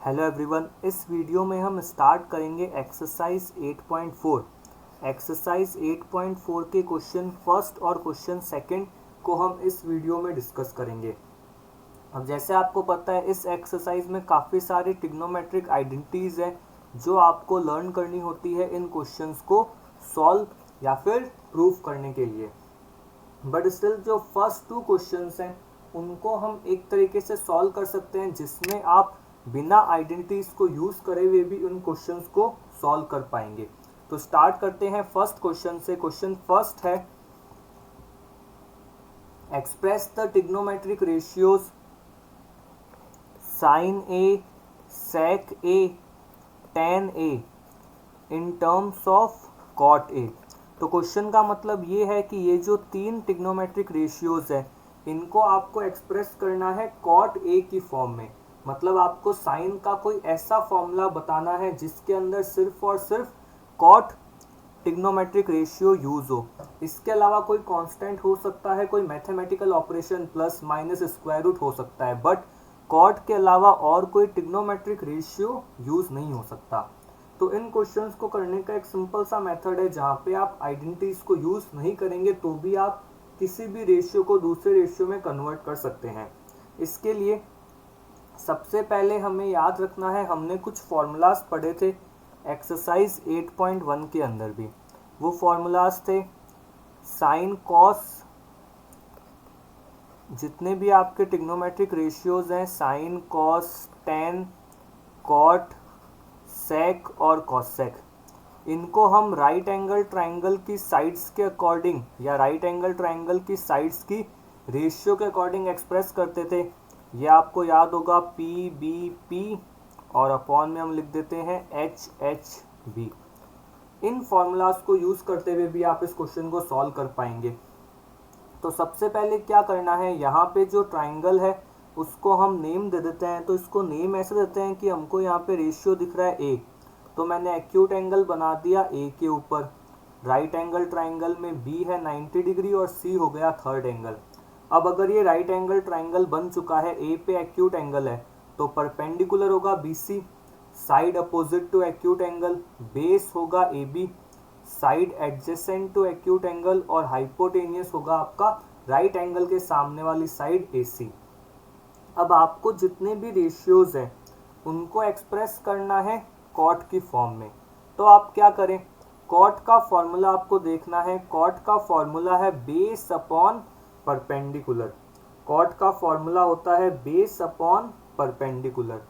Hello everyone, इस video में हम स्टार्ट करेंगे एक्सरसाइज 8.4। एक्सरसाइज 8.4 के क्वेश्चन फर्स्ट और क्वेश्चन सेकंड को हम इस वीडियो में डिस्कस करेंगे। अब जैसे आपको पता है, इस एक्सरसाइज में काफ़ी सारी ट्रिग्नोमेट्रिक आइडेंटिटीज़ हैं जो आपको लर्न करनी होती है इन क्वेश्चंस को सॉल्व या फिर प्रूफ करने के लिए। बट स्टिल जो फर्स्ट टू क्वेश्चंस हैं उनको हम एक तरीके से सॉल्व कर सकते हैं जिसमें आप बिना आइडेंटिटीज को यूज करे हुए भी उन क्वेश्चंस को सॉल्व कर पाएंगे। तो स्टार्ट करते हैं फर्स्ट क्वेश्चन से। क्वेश्चन फर्स्ट है, express the trigonometric ratios sine A, sec A, tan A in terms of cot A. तो क्वेश्चन का मतलब ये है कि ये जो तीन ट्रिग्नोमेट्रिक रेशियोज है इनको आपको एक्सप्रेस करना है कॉट ए की फॉर्म में। मतलब आपको साइन का कोई ऐसा फॉर्मूला बताना है जिसके अंदर सिर्फ और सिर्फ कॉट ट्रिग्नोमेट्रिक रेशियो यूज हो। इसके अलावा कोई कांस्टेंट हो सकता है, कोई mathematical operation plus minus square root हो सकता है, बट कॉट के अलावा और कोई ट्रिग्नोमेट्रिक रेशियो यूज नहीं हो सकता। तो इन क्वेश्चंस को करने का एक सिंपल सा मेथड है जहाँ पे आप आइडेंटिटीज को यूज नहीं करेंगे तो भी आप किसी भी रेशियो को दूसरे रेशियो में कन्वर्ट कर सकते हैं। इसके लिए सबसे पहले हमें याद रखना है, हमने कुछ फॉर्मूलाज पढ़े थे एक्सरसाइज 8.1 के अंदर भी। वो फॉर्मूलाज थे साइन कॉस, जितने भी आपके ट्रिग्नोमेट्रिक रेशियोज हैं sine cos tan cot sec और कॉसेक, इनको हम राइट एंगल ट्राइंगल की साइड्स के अकॉर्डिंग या राइट एंगल ट्राइंगल की साइड्स की रेशियो के अकॉर्डिंग एक्सप्रेस करते थे। ये आपको याद होगा पी बी पी और अपॉन में हम लिख देते हैं एच एच बी। इन फॉर्मूलाज को यूज करते हुए भी आप इस क्वेश्चन को सॉल्व कर पाएंगे। तो सबसे पहले क्या करना है, यहाँ पे जो ट्राइंगल है उसको हम नेम दे देते हैं। तो इसको नेम ऐसे देते हैं कि हमको यहाँ पे रेशियो दिख रहा है ए, तो मैंने एक्यूट एंगल बना दिया ए के ऊपर। राइट एंगल ट्राइंगल में बी है 90 डिग्री और सी हो गया थर्ड एंगल। अब अगर ये राइट एंगल ट्राइंगल बन चुका है, ए पे एक्यूट एंगल है तो परपेंडिकुलर होगा BC, side opposite to acute angle, base होगा A B, side adjacent to acute angle और हाइपोटेनियस होगा आपका राइट एंगल के सामने वाली साइड ए सी। अब आपको जितने भी रेशियोज हैं उनको एक्सप्रेस करना है कॉट की फॉर्म में। तो आप क्या करें, कॉट का फॉर्मूला आपको देखना है। कॉट का फॉर्मूला है बेस अपॉन परपेंडिकुलर। कॉट का फॉर्मूला होता है बेस अपॉन परपेंडिकुलर।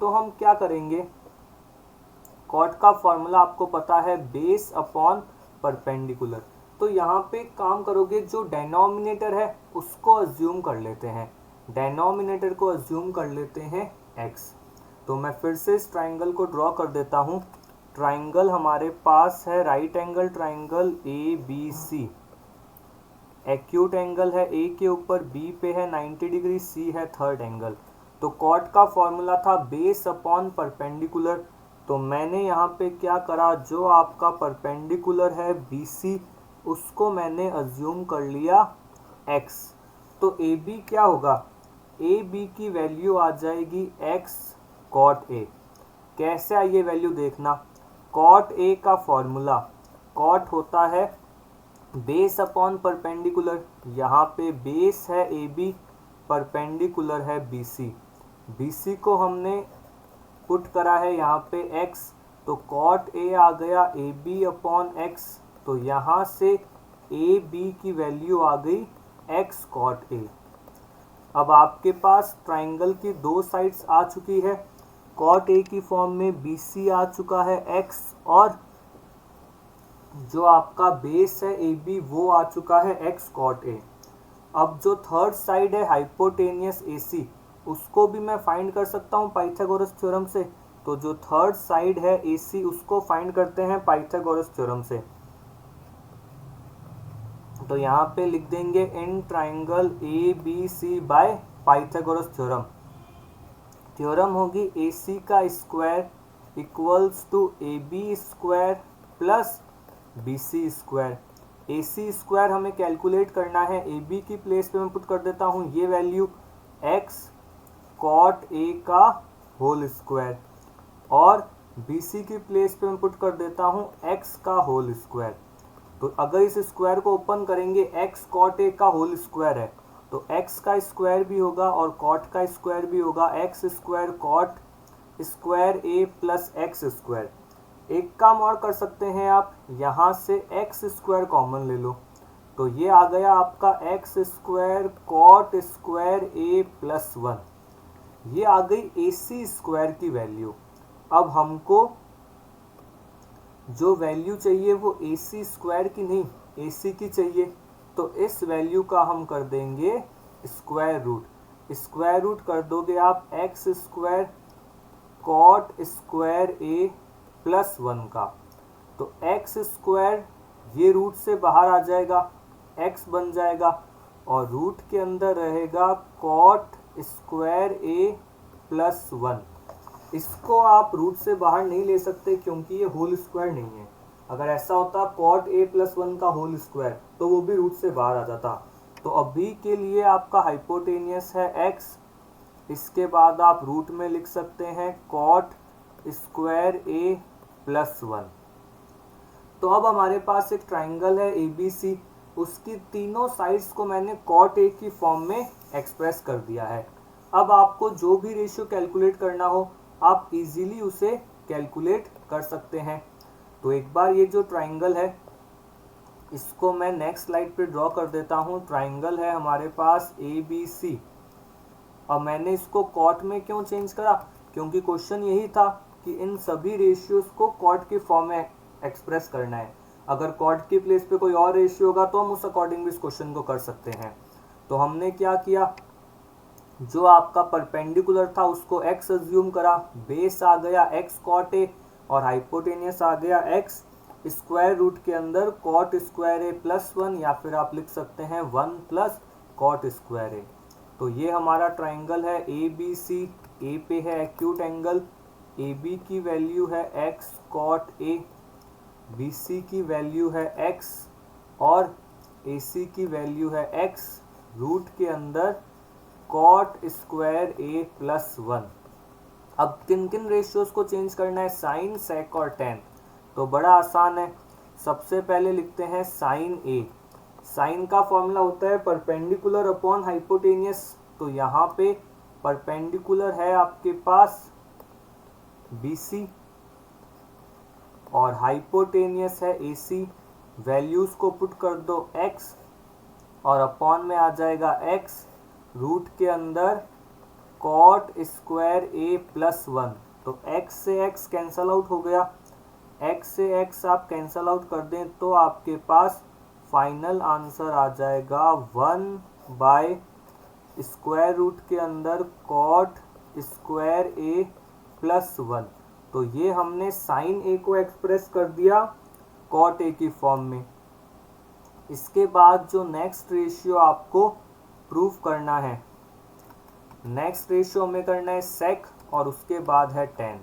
तो हम क्या करेंगे, कॉट का फॉर्मूला आपको पता है बेस अपॉन परपेंडिकुलर। तो यहाँ पे काम करोगे, जो डेनोमिनेटर है उसको अज्यूम कर लेते हैं, डेनोमिनेटर को अज्यूम कर लेते हैं x। तो मैं फिर से इस ट्राइंगल को ड्रॉ कर देता हूँ। ट्राइंगल हमारे पास है right angle triangle A B C, acute angle है ए के ऊपर, बी पे है 90 डिग्री, सी है थर्ड एंगल। तो कॉट का फॉर्मूला था बेस अपॉन परपेंडिकुलर। तो मैंने यहाँ पे क्या करा, जो आपका परपेंडिकुलर है BC उसको मैंने अज्यूम कर लिया x। तो AB क्या होगा, AB की वैल्यू आ जाएगी x कॉट A। कैसे आई ये वैल्यू देखना, कॉट A का फॉर्मूला, कॉट होता है बेस अपॉन परपेंडिकुलर। यहाँ पे बेस है AB, परपेंडिकुलर है BC। BC को हमने पुट करा है यहाँ पे x, तो कॉट A आ गया AB अपॉन x। तो यहाँ से AB की वैल्यू आ गई x कॉट A। अब आपके पास ट्राइंगल की दो साइड्स आ चुकी है, कॉट A की फॉर्म में BC आ चुका है x, और जो आपका बेस है AB वो आ चुका है x कॉट A। अब जो थर्ड साइड है हाइपोटेनियस AC उसको भी मैं फाइंड कर सकता हूँ पाइथागोरस थ्योरम से। तो जो थर्ड साइड है AC उसको फाइंड करते हैं पाइथागोरस थ्योरम से। तो यहाँ पे लिख देंगे in triangle ABC by Pythagoras theorem. Theorem होगी AC का square equals to AB square plus BC square. AC square हमें कैलकुलेट करना है, AB की प्लेस पे मैं पुट कर देता हूँ ये वैल्यू x कॉट A का होल स्क्वायर, और BC की प्लेस पे मैं पुट कर देता हूँ x का होल स्क्वायर। तो अगर इस स्क्वायर को ओपन करेंगे, x कॉट ए का होल स्क्वायर है, तो x का स्क्वायर भी होगा और कॉट का स्क्वायर भी होगा, एक्स स्क्वायर कॉट स्क्वायर ए प्लस एक्स स्क्वायर। एक काम और कर सकते हैं आप, यहाँ से एक्स स्क्वायर कॉमन ले लो, तो ये आ गया आपका एक्स स्क्वायर कॉट स्क्वायर ए प्लस 1। ये आ गई AC स्क्वायर की वैल्यू। अब हमको जो वैल्यू चाहिए वो AC स्क्वायर की नहीं, AC की चाहिए, तो इस वैल्यू का हम कर देंगे स्क्वायर रूट। स्क्वायर रूट कर दोगे आप एक्स स्क्वायर कॉट स्क्वायर ए प्लस 1 का, तो एक्स स्क्वायर ये रूट से बाहर आ जाएगा, x बन जाएगा, और रूट के अंदर रहेगा कॉट स्क्वायर ए प्लस 1। इसको आप रूट से बाहर नहीं ले सकते क्योंकि ये होल स्क्वायर नहीं है। अगर ऐसा होता कॉट ए प्लस 1 का होल स्क्वायर तो वो भी रूट से बाहर आ जाता। तो अभी के लिए आपका हाइपोटेनियस है x, इसके बाद आप रूट में लिख सकते हैं कॉट स्क्वायर ए प्लस 1। तो अब हमारे पास एक ट्राइंगल है ABC, उसकी तीनों साइड्स को मैंने कॉट ए की फॉर्म में एक्सप्रेस कर दिया है। अब आपको जो भी रेशियो कैलकुलेट करना हो आप इजीली उसे कैलकुलेट कर सकते हैं। तो एक बार ये जो ट्राइंगल है इसको मैं नेक्स्ट स्लाइड पे ड्रॉ कर देता हूँ। ट्राइंगल है हमारे पास ABC, और मैंने इसको कॉट में क्यों चेंज करा, क्योंकि क्वेश्चन यही था कि इन सभी रेशियोज को कॉट की फॉर्म में एक्सप्रेस करना है। अगर कॉट की प्लेस पे कोई और रेशियो होगा तो हम उस अकॉर्डिंग भी इस क्वेश्चन को कर सकते हैं। तो हमने क्या किया, जो आपका परपेंडिकुलर था उसको x अज्यूम करा, बेस आ गया x कॉट ए और हाइपोटेनियस आ गया x स्क्वायर रूट के अंदर कॉट स्क्वायर ए प्लस 1, या फिर आप लिख सकते हैं 1 प्लस कॉट स्क्वायर ए। तो ये हमारा ट्राइंगल है ABC, ए पे है एक्यूट एंगल, AB की वैल्यू है x कॉट ए, BC की वैल्यू है x और AC की वैल्यू है x रूट के अंदर कॉट स्क्वायर ए प्लस 1। अब किन किन रेशियोज को चेंज करना है, साइन, सेक और टेन। तो बड़ा आसान है, सबसे पहले लिखते हैं साइन ए। साइन का फॉर्मूला होता है परपेंडिकुलर अपॉन हाइपोटेनियस, तो यहाँ पे परपेंडिकुलर है आपके पास BC और हाइपोटेनियस है AC। वैल्यूज को पुट कर दो x और अपॉन में आ जाएगा x रूट के अंदर कॉट स्क्वायर ए प्लस 1। तो x से x कैंसल आउट हो गया, x से x आप कैंसल आउट कर दें तो आपके पास फाइनल आंसर आ जाएगा 1 बाय स्क्वायर रूट के अंदर कॉट स्क्वायर ए प्लस 1। तो ये हमने साइन ए को एक्सप्रेस कर दिया कॉट ए की फॉर्म में। इसके बाद जो नेक्स्ट रेशियो आपको प्रूफ करना है, नेक्स्ट रेशियो हमें करना है सेक और उसके बाद है टेन।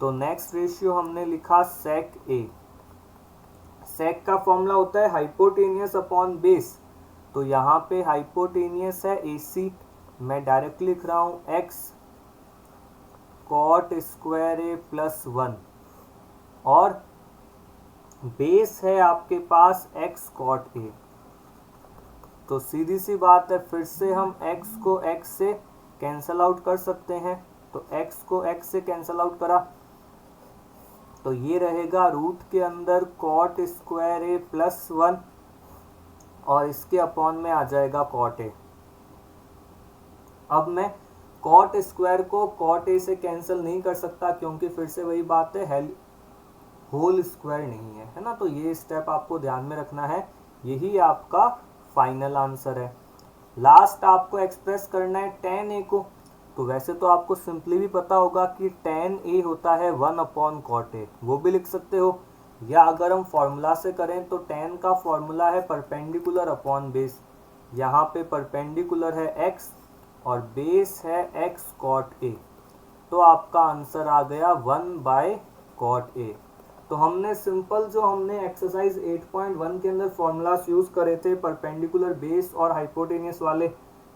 तो नेक्स्ट रेशियो हमने लिखा सेक ए। सेक का फॉर्मूला होता है हाइपोटेनियस अपॉन बेस, तो यहाँ पे हाइपोटेनियस है AC, मैं डायरेक्टली लिख रहा हूँ x कॉट स्क्वायर ए प्लस 1 और बेस है आपके पास x कॉट ए। तो सीधी सी बात है, फिर से हम x को x से कैंसल आउट कर सकते हैं। तो x को x से कैंसल आउट करा तो ये रहेगा रूट के अंदर कॉट स्क्वायर ए प्लस 1 और इसके अपॉन में आ जाएगा कॉट ए। अब मैं कॉट स्क्वायर को कॉट ए से कैंसिल नहीं कर सकता क्योंकि फिर से वही बात है, होल स्क्वायर नहीं है, है ना। तो ये स्टेप आपको ध्यान में रखना है, यही आपका फाइनल आंसर है। लास्ट आपको एक्सप्रेस करना है टेन ए को। तो वैसे तो आपको सिंपली भी पता होगा कि टेन ए होता है 1 अपॉन कॉट ए, वो भी लिख सकते हो, या अगर हम फॉर्मूला से करें तो टेन का फॉर्मूला है परपेंडिकुलर अपॉन बेस। यहाँ पे परपेंडिकुलर है x और बेस है x कॉट ए, तो आपका आंसर आ गया 1 बाय कॉट ए। तो हमने सिंपल जो हमने एक्सरसाइज 8.1 के अंदर फॉर्मूलास यूज करे थे परपेंडिकुलर बेस और हाइपोटेनियस वाले,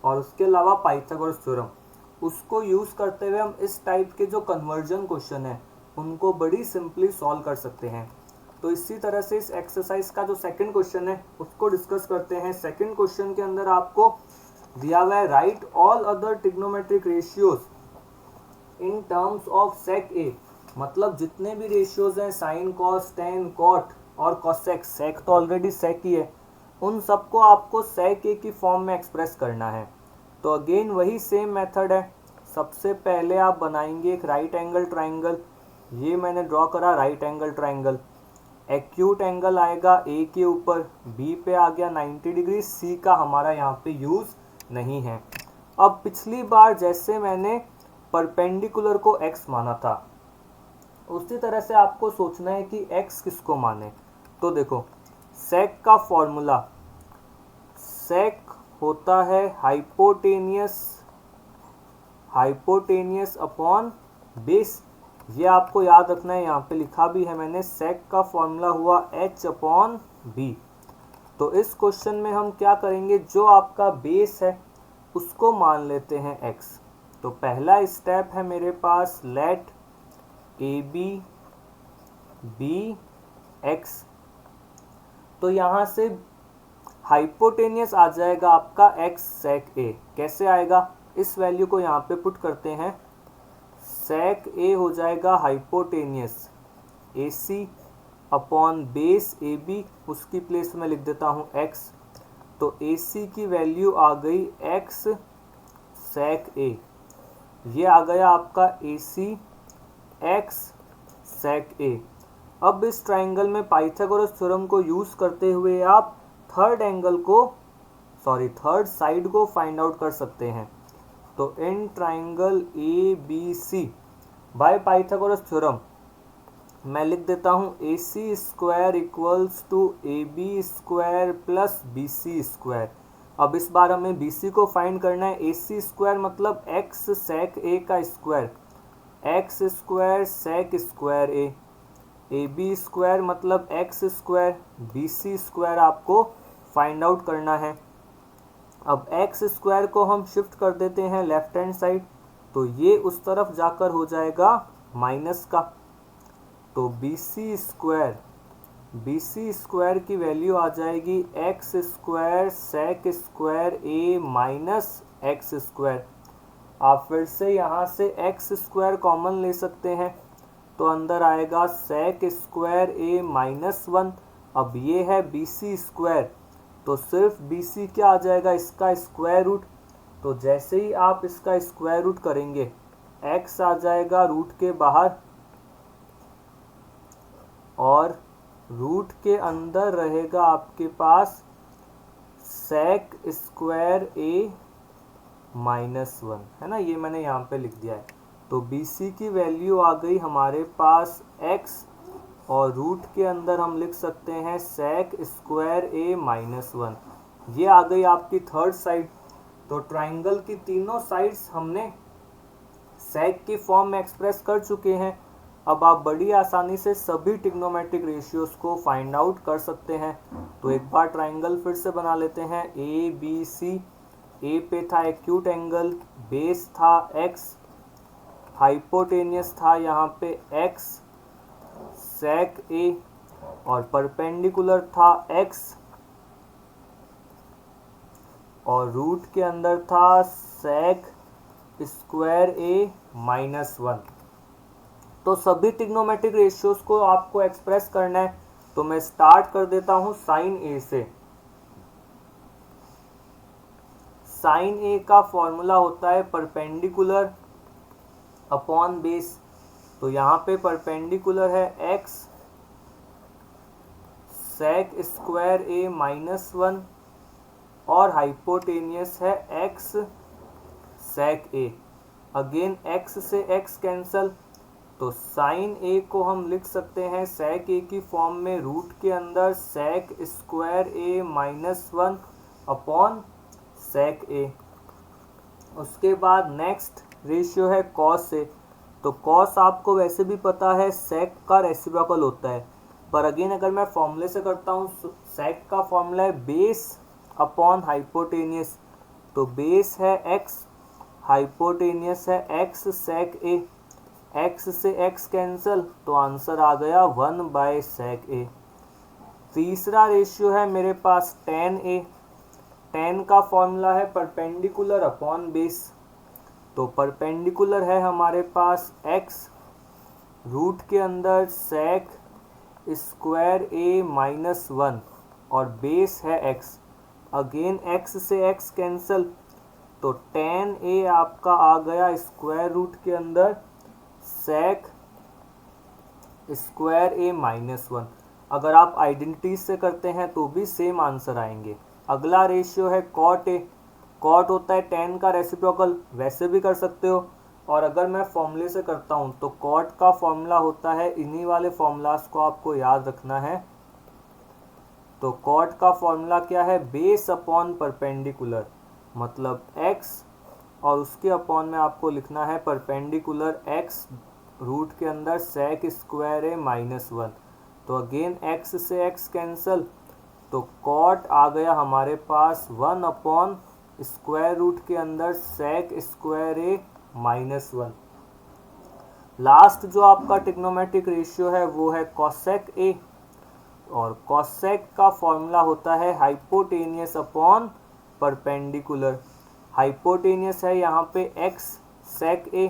और उसके अलावा पाइथागोरस थ्योरम, उसको यूज़ करते हुए हम इस टाइप के जो कन्वर्जन क्वेश्चन है उनको बड़ी सिंपली सॉल्व कर सकते हैं। तो इसी तरह से इस एक्सरसाइज का जो सेकंड क्वेश्चन है उसको डिस्कस करते हैं। सेकंड क्वेश्चन के अंदर आपको दिया हुआ है right all other trigonometric ratios in terms of sec A, मतलब जितने भी रेशियोज हैं साइन कॉस टेन कॉट और कॉसेक, सेक तो ऑलरेडी सेक ही है, उन सबको आपको सेक ए की फॉर्म में एक्सप्रेस करना है। तो अगेन वही सेम मेथड है। सबसे पहले आप बनाएंगे एक राइट एंगल ट्राइंगल। ये मैंने ड्रॉ करा right angle triangle. Acute angle आएगा ए के ऊपर, बी पे आ गया 90 डिग्री, सी का हमारा यहाँ पे यूज़ नहीं है। अब पिछली बार जैसे मैंने परपेंडिकुलर को x माना था उसी तरह से आपको सोचना है कि x किसको माने। तो देखो सेक का फॉर्मूला, सेक होता है हाइपोटेनियस अपॉन बेस। ये आपको याद रखना है, यहाँ पे लिखा भी है मैंने, सेक का फॉर्मूला हुआ h अपॉन बी। तो इस क्वेश्चन में हम क्या करेंगे, जो आपका बेस है उसको मान लेते हैं x। तो पहला स्टेप है मेरे पास लेट ए बी x। तो यहाँ से हाइपोटेनियस आ जाएगा आपका x सेक ए। कैसे आएगा, इस वैल्यू को यहाँ पे पुट करते हैं, सेक ए हो जाएगा hypotenuse A C upon base A B, उसकी प्लेस में लिख देता हूँ x। तो ए सी की वैल्यू आ गई x सेक ए, ये आ गया आपका ए सी x सेक ए। अब इस ट्राइंगल में पाइथागोरस थ्योरम को यूज़ करते हुए आप थर्ड साइड को फाइंड आउट कर सकते हैं। तो in triangle A B C by Pythagoras theorem मैं लिख देता हूँ A C square equals to A B square plus B C square. अब इस बार हमें बी सी को फाइंड करना है। ए सी स्क्वायर मतलब एक्स सेक ए का square, x square sec square A B square मतलब x square, B C square आपको फाइंड आउट करना है। अब एक्स स्क्वायर को हम शिफ्ट कर देते हैं लेफ्ट हैंड साइड, तो ये उस तरफ जाकर हो जाएगा माइनस का। तो बी सी स्क्वायर की वैल्यू आ जाएगी एक्स स्क्वायर सेक स्क्वायर ए माइनस एक्स स्क्वायर। आप फिर से यहाँ से एक्स स्क्वायर कॉमन ले सकते हैं, तो अंदर आएगा सेक स्क्वायर ए माइनस वन। अब ये है बी सी स्क्वायर, तो सिर्फ बी सी क्या आ जाएगा, इसका स्क्वायर रूट। तो जैसे ही आप इसका स्क्वायर रूट करेंगे x आ जाएगा रूट के बाहर और रूट के अंदर रहेगा आपके पास सेक स्क्वायर ए माइनस वन, है ना, ये मैंने यहाँ पे लिख दिया है। तो बी सी की वैल्यू आ गई हमारे पास x और रूट के अंदर हम लिख सकते हैं सेक स्क्वायर ए माइनस वन। ये आ गई आपकी थर्ड साइड। तो ट्राइंगल की तीनों साइड्स हमने सेक की फॉर्म में एक्सप्रेस कर चुके हैं। अब आप बड़ी आसानी से सभी ट्रिग्नोमेट्रिक रेशियोज को फाइंड आउट कर सकते हैं। तो एक बार ट्राइंगल फिर से बना लेते हैं, ए बी सी। ए पे था एक्यूट एंगल, बेस था x, हाइपोटेनियस था यहाँ पे x सेक ए और परपेंडिकुलर था x और रूट के अंदर था सेक स्क्वायर ए माइनस वन। तो सभी ट्रिग्नोमेट्रिक रेशियोज को आपको एक्सप्रेस करना है। तो मैं स्टार्ट कर देता हूं साइन ए से। साइन ए का फॉर्मूला होता है परपेंडिकुलर अपॉन बेस। तो यहाँ पे परपेंडिकुलर है x सेक स्क्वायर ए माइनस वन और हाइपोटेनियस है x सेक ए। अगेन x से x कैंसल, तो साइन ए को हम लिख सकते हैं सेक ए की फॉर्म में, रूट के अंदर सेक स्क्वायर ए माइनस वन अपॉन सेक ए। उसके बाद नेक्स्ट रेशियो है कॉस ए। तो कॉस आपको वैसे भी पता है सेक का रेसिप्रोकल होता है, पर अगेन अगर मैं फॉर्मूले से करता हूँ, सेक का फॉर्मूला है बेस अपॉन हाइपोटेनियस। तो बेस है x हाइपोटेनियस है x sec a, x से x कैंसल तो आंसर आ गया 1/sec a। तीसरा रेशियो है मेरे पास tan a, tan का फॉर्मूला है परपेंडिकुलर अपॉन बेस, तो परपेंडिकुलर है हमारे पास x रूट के अंदर sec स्क्वायर a माइनस 1 और बेस है x, अगेन x से x कैंसल तो tan a आपका आ गया स्क्वायर रूट के अंदर sec स्क्वायर a माइनस 1। अगर आप आइडेंटिटीज से करते हैं तो भी सेम आंसर आएंगे। अगला रेशियो है cot a, cot होता है tan का रेसिप्रोकल, वैसे भी कर सकते हो, और अगर मैं फॉर्मूले से करता हूं तो cot का फॉर्मूला होता है, इन्हीं वाले फॉर्मूलाज को आपको याद रखना है। तो cot का फॉर्मूला क्या है, बेस अपॉन परपेंडिकुलर, मतलब x और उसके अपॉन में आपको लिखना है परपेंडिकुलर x रूट के अंदर sec स्क्वायर a माइनस 1। तो अगेन x से x कैंसल तो cot आ गया हमारे पास 1 अपॉन स्क्वायर रूट के अंदर sec square a minus 1। Last जो आपका ट्रिग्नोमेट्रिक रेशियो है वो है cosec a, और cosec का फॉर्मूला होता है हाइपोटेनियस अपॉन परपेंडिकुलर। हाइपोटेनियस है यहाँ पे x sec a,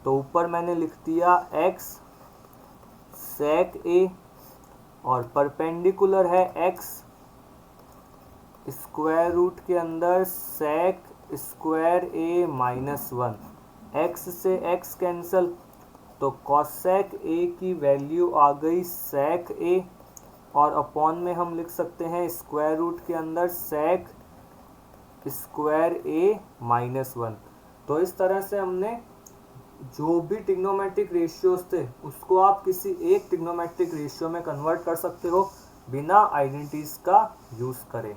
तो ऊपर मैंने लिख दिया x sec a, और परपेंडिकुलर है x स्क्वायर रूट के अंदर sec square a minus 1। x से x कैंसल तो cosec a की वैल्यू आ गई sec a, और अपॉन में हम लिख सकते हैं स्क्वायर रूट के अंदर sec स्क्वायर a माइनस 1। तो इस तरह से हमने जो भी ट्रिग्नोमेट्रिक रेशियोज थे उसको आप किसी एक ट्रिग्नोमेट्रिक रेशियो में कन्वर्ट कर सकते हो बिना आइडेंटिटीज का यूज़ करें।